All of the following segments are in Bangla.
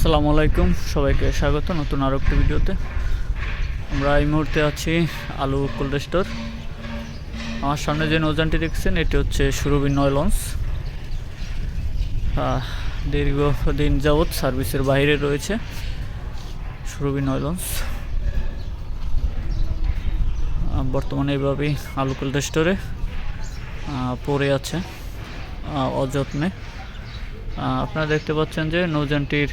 আসসালামু আলাইকুম, সবাইকে স্বাগত নতুন আরও একটি ভিডিওতে। আমরা এই মুহূর্তে আছি আলু কোল্ড স্টোর। আমার সামনে যে নৌযানটি দেখছেন এটি হচ্ছে সুরভি নয় লঞ্চ। দীর্ঘদিন যাবৎ সার্ভিসের বাইরে রয়েছে সুরভি নয় লঞ্চ। বর্তমানে এইভাবেই আলু কোল্ড স্টোরে পড়ে আছে অযত্নে। আপনারা দেখতে পাচ্ছেন যে নৌযানটির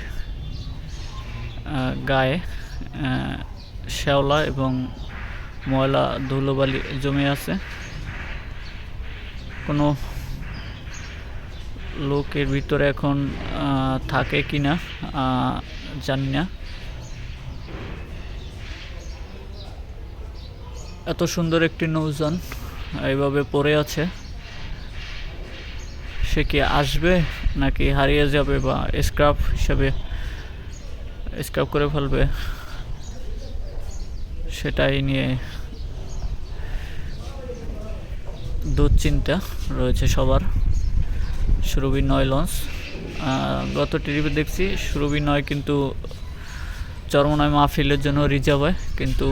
গায়ে শ্যাওলা এবং ময়লা ধুলোবালি জমে আছে। কোনো লোকের ভিতরে এখন থাকে কিনা জানি না। এত সুন্দর একটি নৌযান এইভাবে পড়ে আছে, সে কি আসবে নাকি হারিয়ে যাবে বা স্ক্র্যাপ হিসাবে স্ক্র্যাপ করে ফেলবে, সেটাই নিয়ে দুশ্চিন্তা রয়েছে সবার। সুরভি নয় লঞ্চ গত টিভিতে দেখছি সুরভি নয় কিন্তু চরমনায় মাহফিলের জন্য রিজার্ভ হয়, কিন্তু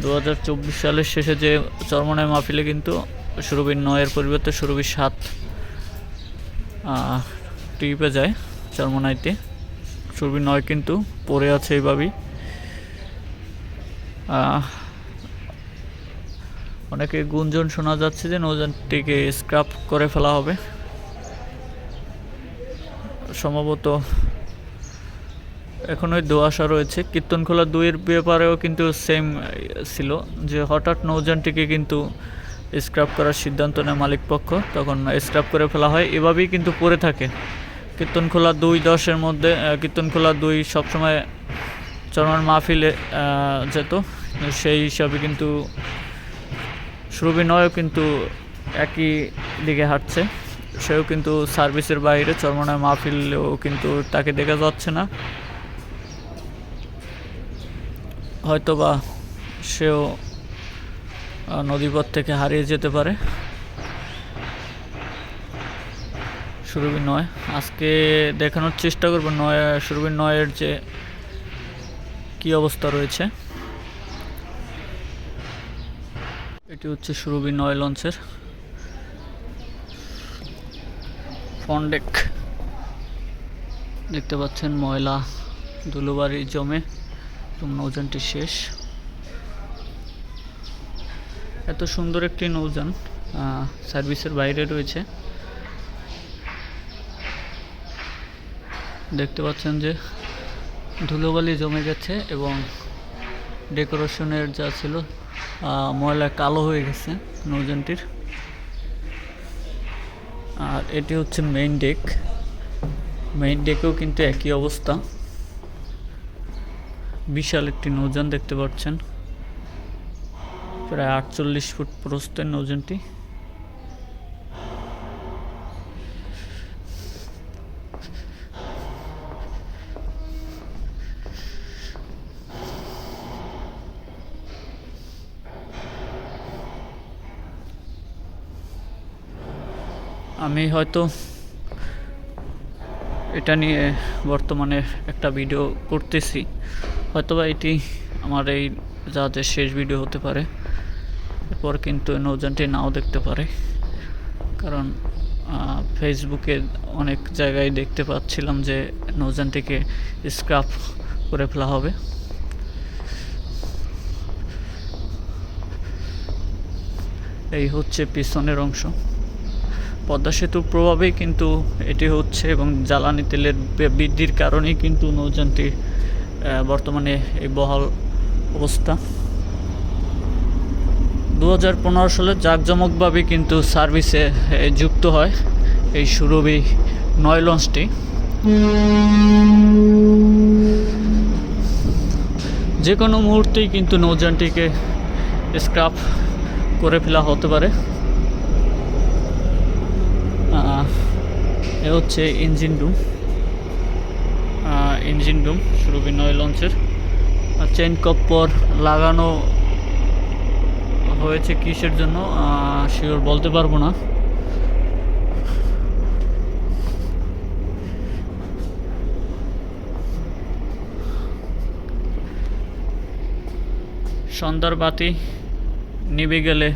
2024 সালের শেষে যে চরমনায় মাহফিলে কিন্তু সুরভি নয়ের পরিবর্তে সুরভি 7 ট্রিপে যায় চরমনাইতে। সুরভি নয় কিন্তু পড়ে আছে এইভাবেই। অনেকে গুঞ্জন শোনা যাচ্ছে যে নৌযানটিকে স্ক্র্যাপ করে ফেলা হবে। সম্ভবত এখন ওই দোয়াশা রয়েছে। কীর্তনখোলা 2-এর ব্যাপারেও কিন্তু সেম ছিল, যে হঠাৎ নৌযানটিকে কিন্তু স্ক্র্যাপ করার সিদ্ধান্ত নেয় মালিকপক্ষ, তখন স্ক্র্যাপ করে ফেলা হয়। এভাবেই কিন্তু পড়ে থাকে। কীর্তনখোলা 2-10-এর মধ্যে কীর্তনখোলা 2 সবসময় চরমান মাহফিলে যেত, সেই হিসাবে কিন্তু সুরভি নয়ও কিন্তু একই দিকে হাঁটছে। সেও কিন্তু সার্ভিসের বাইরে, চরমনায় মাহফিলেও কিন্তু তাকে দেখা যাচ্ছে না। হয়তোবা সেও নদীপথ থেকে হারিয়ে যেতে পারে। সুরভি নয় আজকে দেখানোর চেষ্টা করবো সুরভি নয়ের যে কী অবস্থা রয়েছে। এটি হচ্ছে সুরভি নয় লঞ্চের ফন্ডেক। দেখতে পাচ্ছেন ময়লা ধুলোবাড়ি জমে নৌযানটি শেষ। এত সুন্দর একটি নৌযান সার্ভিসের বাইরে রয়েছে। দেখতে পাচ্ছেন যে ধুলোবালি জমে গেছে এবং ডেকোরেশনের যা ছিল ময়লা কালো হয়ে গেছে নৌযানটির। আর এটি হচ্ছে মেইন ডেক। মেইন ডেকেও কিন্তু একই অবস্থা। বিশাল একটি নৌযান দেখতে পাচ্ছেন, প্রায় 48 ফুট প্রস্থের নৌযানটি। আমি হয়তো এটা নিয়ে বর্তমানে একটা ভিডিও করতেছি, হয়তোবা এটি আমার এই জাহাজের শেষ ভিডিও হতে পারে। এরপর কিন্তু নৌযানটি নাও দেখতে পারে, কারণ ফেসবুকে অনেক জায়গায় দেখতে পাচ্ছিলাম যে নৌযানটিকে স্ক্র্যাপ করে ফেলা হবে। এই হচ্ছে পিছনের অংশ। পদ্মা সেতুর প্রভাবেই কিন্তু এটি হচ্ছে, এবং জ্বালানি তেলের বৃদ্ধির কারণেই কিন্তু নৌযানটি বর্তমানে এই বহাল অবস্থা। 2015 সালে জাঁকজমকভাবে কিন্তু সার্ভিসে যুক্ত হয় এই সুরভি নয় লঞ্চটি। যে কোনো মুহূর্তেই কিন্তু নৌযানটিকে স্ক্র্যাপ করে ফেলা হতে পারে। এ হচ্ছে ইঞ্জিন রুম সুরভি নয় লঞ্চের। চেইন কপ্পর লাগানো হয়েছে কিসের জন্য শিওর বলতে পারবো না। সন্ধ্যার বাতি নিভে গেলে,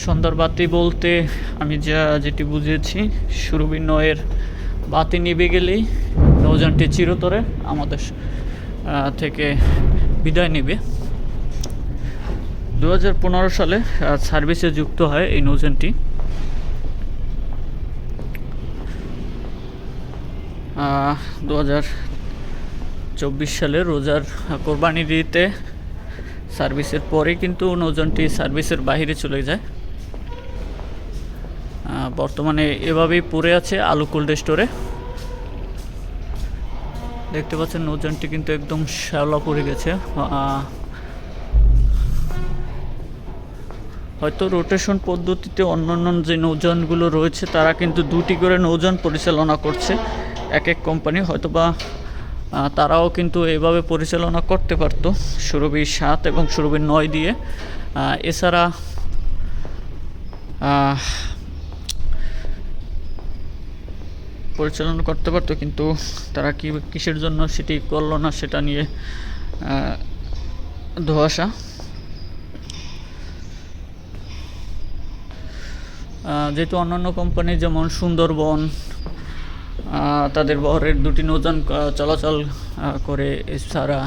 সন্ধ্যার বাতি বলতে আমি যেটি বুঝেছি, সুরভি নয়ের বাতি নিভে গেলেই নৌযানটি চিরতরে আমাদের থেকে বিদায় নেবে। 2015 সালে সার্ভিসে যুক্ত হয় এই নৌযানটি। 2024 সালে রোজার কোরবানির ঈদে সার্ভিসের পরে কিন্তু নৌযানটি সার্ভিসের বাইরে চলে যায়। বর্তমানে এভাবেই পড়ে আছে আলু কোল্ড স্টোরে। দেখতে পাচ্ছেন নৌযানটি কিন্তু একদম শ্যাওলা পড়ে গেছে। হয়তো রোটেশন পদ্ধতিতে অন্যান্য যে নৌযানগুলো রয়েছে তারা কিন্তু 2টি করে নৌযান পরিচালনা করছে এক এক কোম্পানি, হয়তোবা তারাও কিন্তু এভাবে পরিচালনা করতে পারতো সুরভি 7 এবং সুরভি 9 দিয়ে। এছাড়া পরিচালনা করতে পারতো, কিন্তু তারা কিসের জন্য সেটি করলো না সেটা নিয়ে ধোঁয়াশা। যেহেতু অন্যান্য কোম্পানি যেমন সুন্দরবন তাদের বহরের 2টি নৌযান চলাচল করে, এছাড়া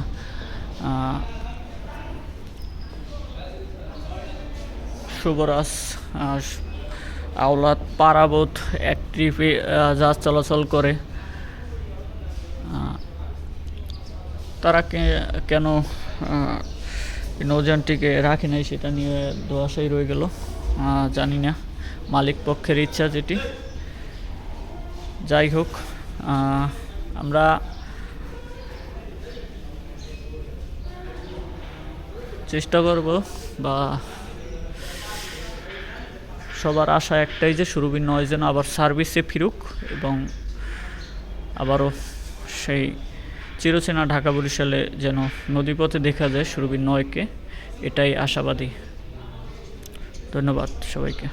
শুভরাজ, আওলাদ, পারাবত এক ট্রিপে জাহাজ চলাচল করে। তারা কেন নৌযানটিকে রাখে নাই সেটা নিয়ে ধোঁয়াশাই রয়ে গেল, জানি না, মালিক পক্ষের ইচ্ছা যেটি। যাই হোক, আমরা চেষ্টা করব, বা সবার আশা একটাই যে সুরভি 9 যেন আবার সার্ভিসে ফিরুক এবং আবারও সেই চিরচেনা ঢাকা বরিশালে যেন নদীপথে দেখা যায় সুরভি 9কে, এটাই আশাবাদী। ধন্যবাদ সবাইকে।